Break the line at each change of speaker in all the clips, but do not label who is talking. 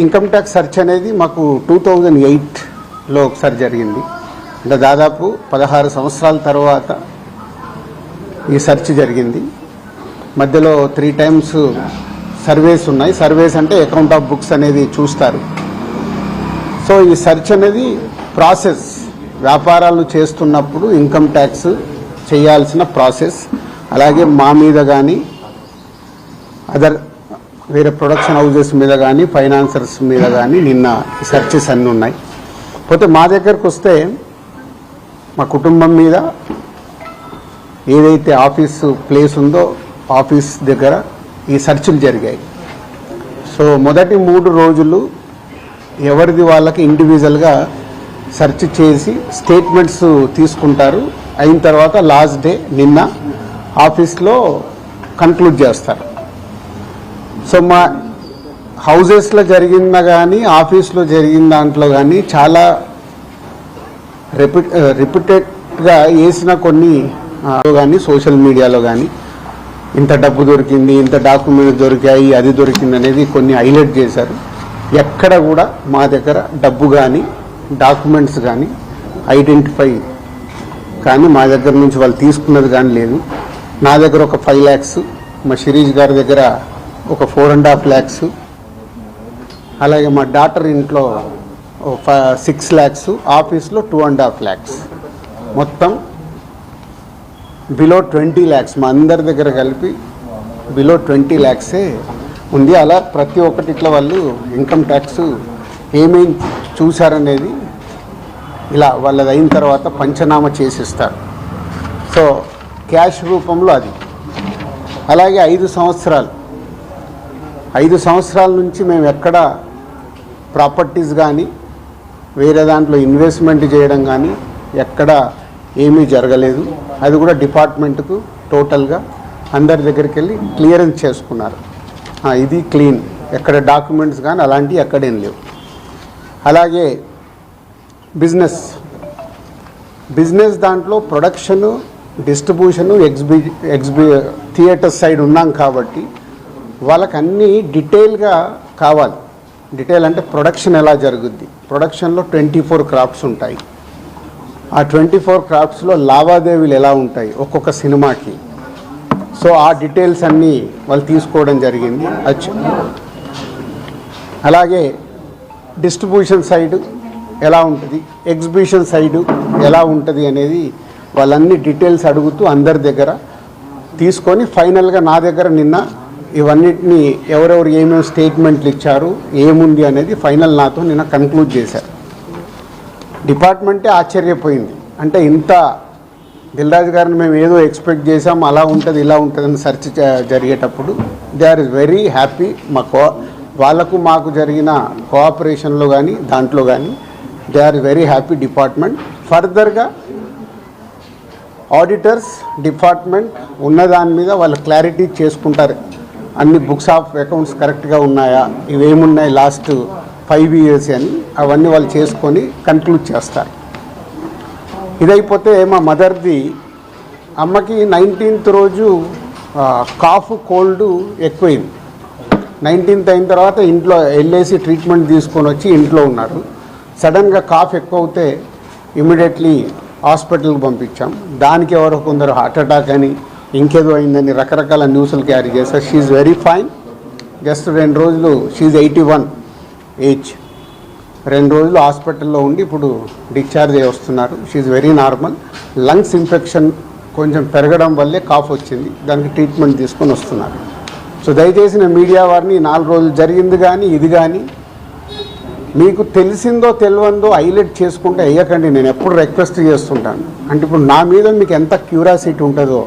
Income tax search అనేది మాకు 2008లో ఒకసారి జరిగింది. అంటే దాదాపు 16 సంవత్సరాల తర్వాత ఈ సెర్చ్ జరిగింది. మధ్యలో 3 times సర్వేస్ ఉన్నాయి. సర్వేస్ అంటే అకౌంట్ ఆఫ్ బుక్స్ అనేది చూస్తారు. సో ఈ సెర్చ్ అనేది ప్రాసెస్, వ్యాపారాలు చేస్తున్నప్పుడు ఇన్కమ్ ట్యాక్స్ చేయాల్సిన ప్రాసెస్. అలాగే మా మీద కానీ అదర్ వేరే ప్రొడక్షన్ హౌజెస్ మీద కానీ ఫైనాన్సర్స్ మీద కానీ నిన్న సెర్చెస్ అన్నీ ఉన్నాయి. పోతే మా దగ్గరకు వస్తే మా కుటుంబం మీద ఏదైతే ఆఫీసు ప్లేస్ ఉందో ఆఫీస్ దగ్గర ఈ సెర్చ్లు జరిగాయి. సో మొదటి 3 రోజులు ఎవరిది వాళ్ళకి ఇండివిజువల్గా సెర్చ్ చేసి స్టేట్మెంట్స్ తీసుకుంటారు. అయిన తర్వాత లాస్ట్ డే నిన్న ఆఫీస్లో కంక్లూడ్ చేస్తారు. సో మా హౌజెస్లో జరిగిందా కానీ ఆఫీస్లో జరిగిన దాంట్లో కానీ చాలా రిపీటెడ్గా వేసిన కొన్ని కానీ సోషల్ మీడియాలో కానీ ఇంత డబ్బు దొరికింది, ఇంత డాక్యుమెంట్స్ దొరికాయి, అది దొరికింది అనేది కొన్ని హైలైట్ చేశారు. ఎక్కడ కూడా మా దగ్గర డబ్బు కానీ డాక్యుమెంట్స్ కానీ ఐడెంటిఫై కానీ మా దగ్గర నుంచి వాళ్ళు తీసుకున్నది కానీ లేదు. నా దగ్గర ఒక 5 lakhs, మా శిరీష్ గారి దగ్గర ఒక 4.5 lakhs, అలాగే మా డాటర్ ఇంట్లో 6 lakhs, ఆఫీస్లో 2.5 lakhs, మొత్తం బిలో 20 lakhs మా అందరి దగ్గర కలిపి బిలో 20 lakhs ఉంది. అలా ప్రతి ఒక్కటి ఇట్లా వాళ్ళు ఇన్కమ్ ట్యాక్స్ ఏమేమి చూశారనేది ఇలా వాళ్ళది అయిన తర్వాత పంచనామా చేసిస్తారు. సో క్యాష్ రూపంలో అది. అలాగే 5 సంవత్సరాల నుంచి మేము ఎక్కడ ప్రాపర్టీస్ కానీ వేరే దాంట్లో ఇన్వెస్ట్మెంట్ చేయడం కానీ ఎక్కడ ఏమీ జరగలేదు. అది కూడా డిపార్ట్మెంట్కు టోటల్గా అందరి దగ్గరికి వెళ్ళి క్లియరెన్స్ చేసుకున్నారు. ఇది క్లీన్, ఎక్కడ డాక్యుమెంట్స్ కానీ అలాంటివి ఎక్కడేం లేవు. అలాగే బిజినెస్ దాంట్లో ప్రొడక్షను, డిస్ట్రిబ్యూషను, థియేటర్ సైడ్ ఉన్నాం కాబట్టి వాళ్ళకి అన్నీ డీటెయిల్గా కావాలి. డీటెయిల్ అంటే ప్రొడక్షన్ ఎలా జరుగుద్ది, ప్రొడక్షన్లో 24 క్రాఫ్ట్స్ ఉంటాయి. ఆ 24 క్రాఫ్ట్స్లో లావాదేవీలు ఎలా ఉంటాయి ఒక్కొక్క సినిమాకి. సో ఆ డీటెయిల్స్ అన్నీ వాళ్ళు తీసుకోవడం జరిగింది. అలాగే డిస్ట్రిబ్యూషన్ సైడ్ ఎలా ఉంటుంది, ఎగ్జిబిషన్ సైడు ఎలా ఉంటుంది అనేది వాళ్ళన్ని డీటెయిల్స్ అడుగుతూ అందరి దగ్గర తీసుకొని ఫైనల్గా నా దగ్గర నిన్న ఇవన్నిటిని ఎవరెవరు ఏమేమి స్టేట్మెంట్లు ఇచ్చారు, ఏముంది అనేది ఫైనల్ నాతో నిన్న కన్క్లూడ్ చేశారు. డిపార్ట్మెంటే ఆశ్చర్యపోయింది. అంటే ఇంత దిల్రాజు గారిని మేము ఏదో ఎక్స్పెక్ట్ చేసాం, అలా ఉంటుంది ఇలా ఉంటుందని సెర్చ్ జరిగేటప్పుడు దే ఆర్ వెరీ హ్యాపీ. వాళ్ళకు మాకు జరిగిన కోఆపరేషన్లో కానీ దాంట్లో కానీ they are very happy department. ఫర్దర్గా ఆడిటర్స్ డిపార్ట్మెంట్ ఉన్నదాని మీద వాళ్ళు క్లారిటీ చేసుకుంటారు. అన్ని బుక్స్ ఆఫ్ అకౌంట్స్ కరెక్ట్గా ఉన్నాయా, ఇవేమున్నాయి లాస్ట్ 5 years అని అవన్నీ వాళ్ళు చేసుకొని కన్క్లూడ్ చేస్తారు. ఇదైపోతే మా మదర్ది, అమ్మకి 19th రోజు కాఫ్ కోల్డ్ ఎక్కువైంది. 19th అయిన తర్వాత ఇంట్లో వెళ్ళేసి ట్రీట్మెంట్ తీసుకొని వచ్చి ఇంట్లో ఉన్నారు. సడన్గా కాఫ్ ఎక్కువ అవుతే ఇమీడియట్లీ హాస్పిటల్కి పంపించాం. దానికి ఎవరో కొందరు హార్ట్ అటాక్ అని ఇంకేదో అయిందని రకరకాల న్యూస్లు క్యారీ చేశారు. She very fine. జస్ట్ 2 రోజులు, షీఈ్ 81 ఏజ్, 2 రోజులు హాస్పిటల్లో ఉండి ఇప్పుడు డిశ్చార్జ్ అయ్యి వస్తున్నారు. She very normal. Lungs infection కొంచెం పెరగడం వల్లే కాఫ్ వచ్చింది, దానికి ట్రీట్మెంట్ తీసుకొని వస్తున్నారు. సో దయచేసి నేను మీడియా వారిని 4 రోజులు జరిగింది కానీ ఇది కానీ మీకు తెలిసిందో తెలియందో హైలైట్ చేసుకుంటే వేయకండి. నేను ఎప్పుడు రిక్వెస్ట్ చేస్తుంటాను. అంటే ఇప్పుడు నా మీద మీకు ఎంత క్యూరియాసిటీ ఉంటుందో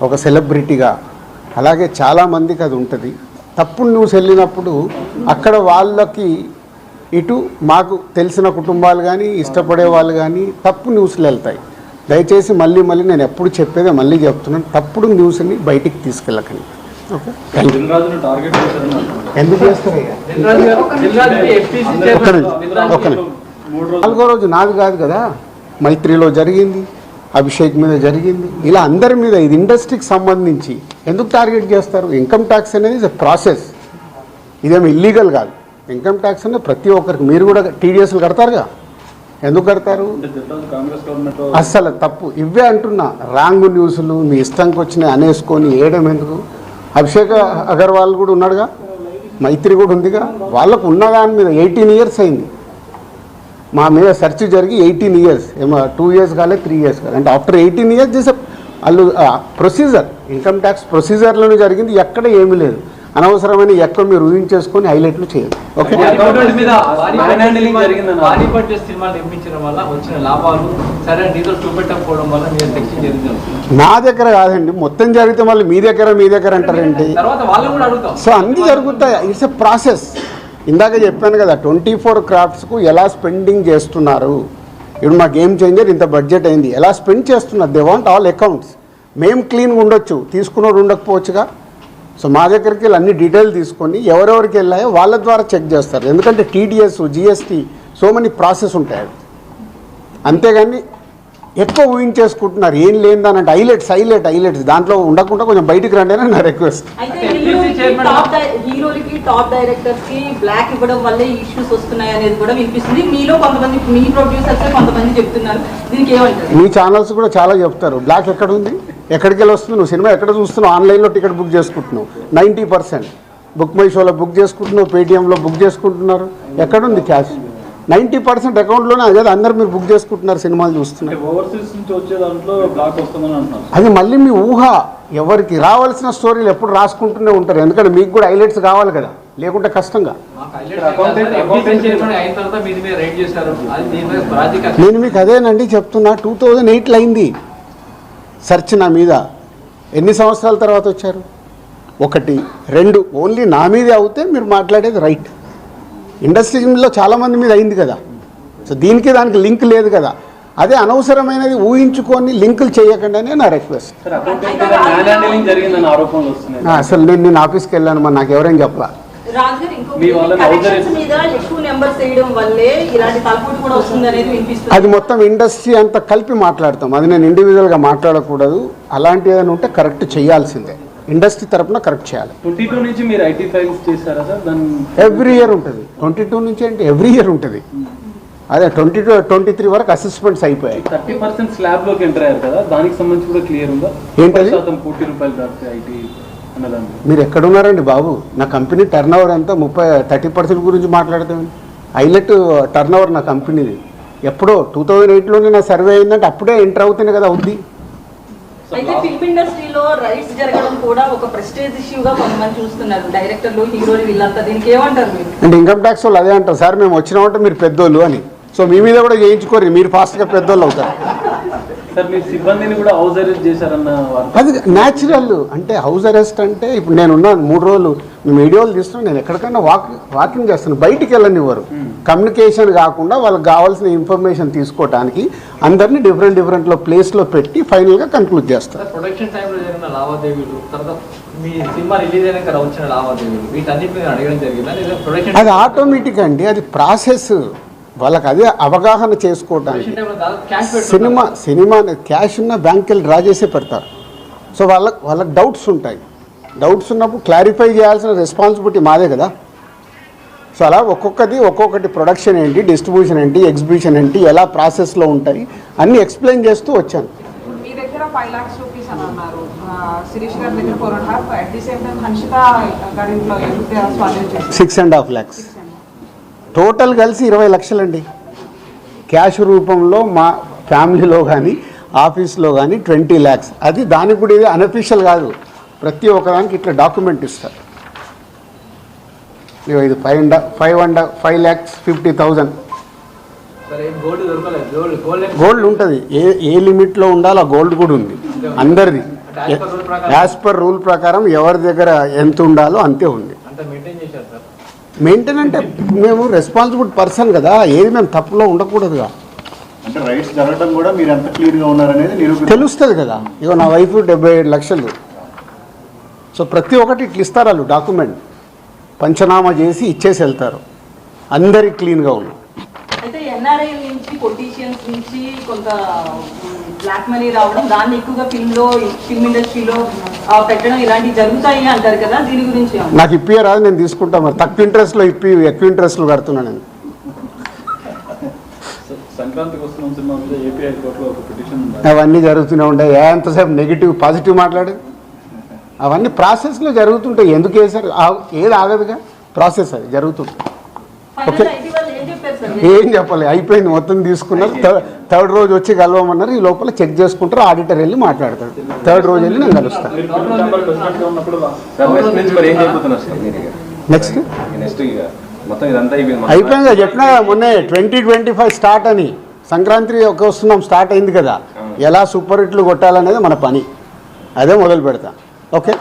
ఒక సెలబ్రిటీగా, అలాగే చాలామందికి అది ఉంటుంది. తప్పుడు న్యూస్ వెళ్ళినప్పుడు అక్కడ వాళ్ళకి ఇటు మాకు తెలిసిన కుటుంబాలు కానీ ఇష్టపడే వాళ్ళు కానీ తప్పు న్యూస్లు వెళ్తాయి. దయచేసి మళ్ళీ నేను ఎప్పుడు చెప్పేదే మళ్ళీ చెప్తున్నాను, తప్పుడు న్యూస్ని బయటికి తీసుకెళ్ళకండి. ఓకే, ఎందుకు చేస్తారు? ఓకే, 4వ రోజు నాది కాదు కదా, మైత్రిలో జరిగింది, అభిషేక్ మీద జరిగింది, ఇలా అందరి మీద. ఇది ఇండస్ట్రీకి సంబంధించి ఎందుకు టార్గెట్ చేస్తారు? ఇన్కమ్ ట్యాక్స్ అనేది ప్రాసెస్, ఇదేమి ఇల్లీగల్ కాదు. ఇన్కమ్ ట్యాక్స్ అంటే ప్రతి ఒక్కరికి, మీరు కూడా టీడీఎస్లు కడతారుగా, ఎందుకు కడతారు? అస్సలు తప్పు. ఇవే అంటున్నా, రాంగ్ న్యూస్లు మీ ఇష్టంకి వచ్చినాయి అనేసుకొని వేయడం ఎందుకు? అభిషేక్ అగర్వాల్ కూడా ఉన్నాడుగా, మైత్రి కూడా ఉందిగా, వాళ్ళకు ఉన్నదాని మీద 18 years అయింది. మా మీద సెర్చ్ జరిగి 18 years, ఏమో 2 years కాలేదు, 3 years కాలేదు. అంటే ఆఫ్టర్ 18 years చేసే వాళ్ళు ప్రొసీజర్, ఇన్కమ్ ట్యాక్స్ ప్రొసీజర్లోనే జరిగింది, ఎక్కడ ఏమీ లేదు. అనవసరమైన ఎక్కడ మీరు ఊహించేసుకొని హైలైట్లు చేయదు. ఓకే, నా దగ్గర కాదండి, మొత్తం జరిగితే మళ్ళీ మీ దగ్గర అంటారండి. సో అన్నీ జరుగుతాయి, ఇట్స్ ఎ ప్రాసెస్. ఇందాక చెప్పాను కదా, 24 craftsకు ఎలా స్పెండింగ్ చేస్తున్నారు. ఇప్పుడు మా గేమ్ చేంజర్ ఇంత బడ్జెట్ అయింది, ఎలా స్పెండ్ చేస్తున్నారు. They want all accounts. మేము క్లీన్గా ఉండొచ్చు, తీసుకున్నోడు ఉండకపోవచ్చుగా. సో మా దగ్గరికి వెళ్ళి అన్ని డీటెయిల్ తీసుకొని ఎవరెవరికి వెళ్ళాయో వాళ్ళ ద్వారా చెక్ చేస్తారు. ఎందుకంటే TDS, GST, so many process ఉంటాయి. అంతేగాని ఎక్కువ ఊహించేసుకుంటున్నారు, ఏం లేదని. హైలైట్స్ దాంట్లో ఉండకుండా కొంచెం బయటికి రండి అని నా రిక్వెస్ట్.
హీరోలకి, టాప్ డైరెక్టర్స్ కి బ్లాక్ ఇవ్వడం వల్లే ఇష్యూస్ వస్తున్నాయి అనేది కూడా వినిపిస్తుంది. మీలో కొంతమంది, మీ ప్రొడ్యూసర్స్ కొంతమంది చెప్తున్నారు, దీనికి ఏమంటారు?
మీ ఛానల్స్ కూడా చాలా చెప్తారు, బ్లాక్ ఎక్కడ ఉంది, ఎక్కడికి వెళ్ళి వస్తుంది, నువ్వు సినిమా ఎక్కడ చూస్తున్నావు, ఆన్లైన్లో టికెట్ బుక్ చేసుకుంటున్నావు, 90% బుక్ మై షోలో బుక్ చేసుకుంటున్నావు, పేటీఎంలో బుక్ చేసుకుంటున్నారు. ఎక్కడుంది క్యాష్? 90% అకౌంట్లోనే. అదే అందరు మీరు బుక్ చేసుకుంటున్నారు, సినిమాలు చూస్తున్నారు. అది మళ్ళీ మీ ఊహ. ఎవరికి రావాల్సిన స్టోరీలు ఎప్పుడు రాసుకుంటూనే ఉంటారు, ఎందుకంటే మీకు కూడా హైలైట్స్ కావాలి కదా, లేకుంటే కష్టంగా. నేను మీకు అదేనండి చెప్తున్నా, 2008లో అయింది సెర్చ్ నా మీద. ఎన్ని సంవత్సరాల తర్వాత వచ్చారు? 1, 2 ఓన్లీ నా మీదే అవుతే మీరు మాట్లాడేది రైట్. ఇండస్ట్రీలో చాలామంది మీద అయింది కదా. సో దానికి లింక్ లేదు కదా. అదే అనవసరమైనది ఊహించుకొని లింకులు చేయకండి అని నా రిక్వెస్ట్. అసలు నేను ఆఫీస్కి వెళ్ళాను, మరి నాకు ఎవరైనా చెప్పలా. అది మొత్తం ఇండస్ట్రీ అంతా కలిపి మాట్లాడతాం, అది నేను ఇండివిజువల్గా మాట్లాడకూడదు. అలాంటి ఏదైనా ఉంటే కరెక్ట్ చేయాల్సిందే, ఇండస్ట్రీ తరఫున కరెక్ట్ చేయాలి.
22 నుంచి మీరు ఐటీ ఫైల్స్ చేశారా సార్?
ఎవ్రీ ఇయర్ ఉంటుంది. 22 నుంచి అంటే ఎవ్రీ ఇయర్ ఉంటుంది. అదే 22, 23 వరకు అసెస్మెంట్స్ అయిపోయాయి.
30% స్లాబ్లోకి ఎంటర్ అయ్యారు కదా, దానికి సంబంధించి కూడా క్లియర్ ఉందా?
ఏంటది?
₹1 దాకా ఐటీ అన్నదాన్ని.
మీరు ఎక్కడున్నారండి బాబు? నా కంపెనీ టర్న్ ఓవర్ అంతా 30% గురించి మాట్లాడతామండి. హైలైట్ టర్న్ ఓవర్ నా కంపెనీది. ఎప్పుడో 2008లోనే నా సర్వే అయిందంటే అప్పుడే ఎంటర్ అవుతేనే కదా అవుద్ది.
అయితే ఫిల్మ్ ఇండస్ట్రీలో రైట్స్ జరగడం కూడా ఒక ప్రెస్టేజ్ ఇష్యూగా కొంతమంది చూస్తున్నారు, డైరెక్టర్లు, హీరోలు, వీళ్ళంతా. దీనికి ఏమంటారు మీరు?
అంటే ఇన్కమ్ ట్యాక్స్ వాళ్ళు అదే అంటారు, సార్ మేము వచ్చినామంటే మీరు పెద్దోళ్ళు అని. సో మీ మీద కూడా చేయించుకోరు, మీరు ఫాస్ట్గా పెద్దోళ్ళు అవుతారు.
సార్ మీ సిబ్బందిని కూడా హౌస్ అరెస్ట్ చేశారన్న
అది న్యాచురల్. అంటే హౌస్ అరెస్ట్ అంటే ఇప్పుడు నేనున్నాను 3 రోజులు, మేము వీడియోలు తీస్తున్నాం, నేను ఎక్కడికైనా వాకింగ్ చేస్తాను, బయటికి వెళ్ళనివ్వరు. కమ్యూనికేషన్ కాకుండా వాళ్ళకి కావాల్సిన ఇన్ఫర్మేషన్ తీసుకోవడానికి అందరినీ డిఫరెంట్లో ప్లేస్లో పెట్టి ఫైనల్గా కన్క్లూడ్ చేస్తారు.
ప్రొడక్షన్ టైంలో జరిగిన లావాదేవీలు, తర్వాత మీ సినిమా రిలీజ్ అయినాక వచ్చిన లావాదేవీలు, వీటన్నిటిని అడగడం జరిగింది.
అది ఆటోమేటిక్ అండి, అది ప్రాసెస్. వాళ్ళకి అదే అవగాహన చేసుకోవడానికి. సినిమా క్యాష్ ఉన్న బ్యాంక్కి వెళ్ళి డ్రా చేసే పెడతారు. సో వాళ్ళకి డౌట్స్ ఉంటాయి. డౌట్స్ ఉన్నప్పుడు క్లారిఫై చేయాల్సిన రెస్పాన్సిబిలిటీ మాదే కదా. సో అలా ఒక్కొక్కటి ప్రొడక్షన్ ఏంటి, డిస్ట్రిబ్యూషన్ ఏంటి, ఎగ్జిబిషన్ ఏంటి, ఎలా ప్రాసెస్లో ఉంటాయి అన్నీ ఎక్స్ప్లెయిన్ చేస్తూ వచ్చాను.
మీ దగ్గర 5 lakhs rupees అని అన్నారు, శిరీష్ గారి దగ్గర 4.5, at the same time Hanshita గారింట్లో
6.5 lakhs. టోటల్ కలిసి 20 లక్షలండి క్యాష్ రూపంలో. మా ఫ్యామిలీలో కానీ ఆఫీస్లో కానీ 20 lakhs. అది దానికి కూడా ఇది అనఫీషియల్ కాదు, ప్రతి ఒక్కదానికి ఇట్లా డాక్యుమెంట్ ఇస్తారు. ఇది 5,50,000 గోల్డ్ ఉంటుంది. ఏ లిమిట్లో ఉండాలో ఆ గోల్డ్ కూడా ఉంది అందరిది. యాజ్ పర్ రూల్ ప్రకారం ఎవరి దగ్గర ఎంత ఉండాలో అంతే ఉంది. మెయింటైన్ అంటే మేము రెస్పాన్సిబుల్ పర్సన్ కదా, ఏది మేము తప్పులో ఉండకూడదుగా.
అంటే రైట్స్ జరగడం కూడా మీరు ఎంత క్లియర్గా ఉన్నారనేది
తెలుస్తుంది కదా. ఇగో నా వైఫ్ 75 లక్షలు. సో ప్రతి ఒక్కటి ఇట్లా ఇస్తారు వాళ్ళు, డాక్యుమెంట్ పంచనామా చేసి ఇచ్చేసి వెళ్తారు. అందరికి క్లీన్గా ఉన్నాం.
అయితే ఎన్ఆర్ఐ నుంచి, పొలిటీషియన్స్ నుంచి కొంత బ్లాక్ మనీ రావడం, దాన్ని ఎక్కువగా ఫిల్మ్ ఇండస్ట్రీలో పెట్టడం ఇలాంటివి జరుగుతాయి అంటారు కదా, దీని గురించి ఏమన్నా?
నాకు ఇప్పి రాదు, నేను తీసుకుంటా. మరి తక్కువ ఇంట్రెస్ట్లో ఇప్పి ఎక్కువ ఇంట్రెస్ట్లో కడుతున్నాను నేను.
సంక్రాంతికి వస్తున్న సినిమా మీద ఏపీ హైకోర్టులో ఒక పిటిషన్ ఉంది.
అవన్నీ జరుగుతూనే ఉంటాయి. ఎంతసేపు నెగిటివ్ పాజిటివ్ మాట్లాడు, అవన్నీ ప్రాసెస్లో జరుగుతుంటాయి. ఎందుకు వేశారు? ఏది ఆగదుగా, ప్రాసెస్ అది జరుగుతుంటుంది.
Final గా IT వాళ్ళు ఏం చెప్పారు సార్?
ఏం చెప్పాలి, అయిపోయింది, మొత్తం తీసుకున్నారు. థర్డ్ రోజు వచ్చి కలవమన్నారు. ఈ లోపల చెక్ చేసుకుంటారు, ఆడిటర్ వెళ్ళి మాట్లాడతాడు. థర్డ్ రోజు వెళ్ళి నేను కలుస్తాను.
మీరు ఫిల్మ్ ఛాంబర్ ప్రెసిడెంట్గా ఉన్నప్పుడు
నెక్స్ట్
నెక్స్ట్ ఇక మొత్తం ఇదంతా
అయిపోయింది చెప్పినా కదా మొన్నే 2025 స్టార్ట్ అని. సంక్రాంతి వస్తున్నాం, స్టార్ట్ అయింది కదా. ఎలా సూపర్ హిట్లు కొట్టాలనేది మన పని, అదే మొదలు పెడతాం. ఓకే.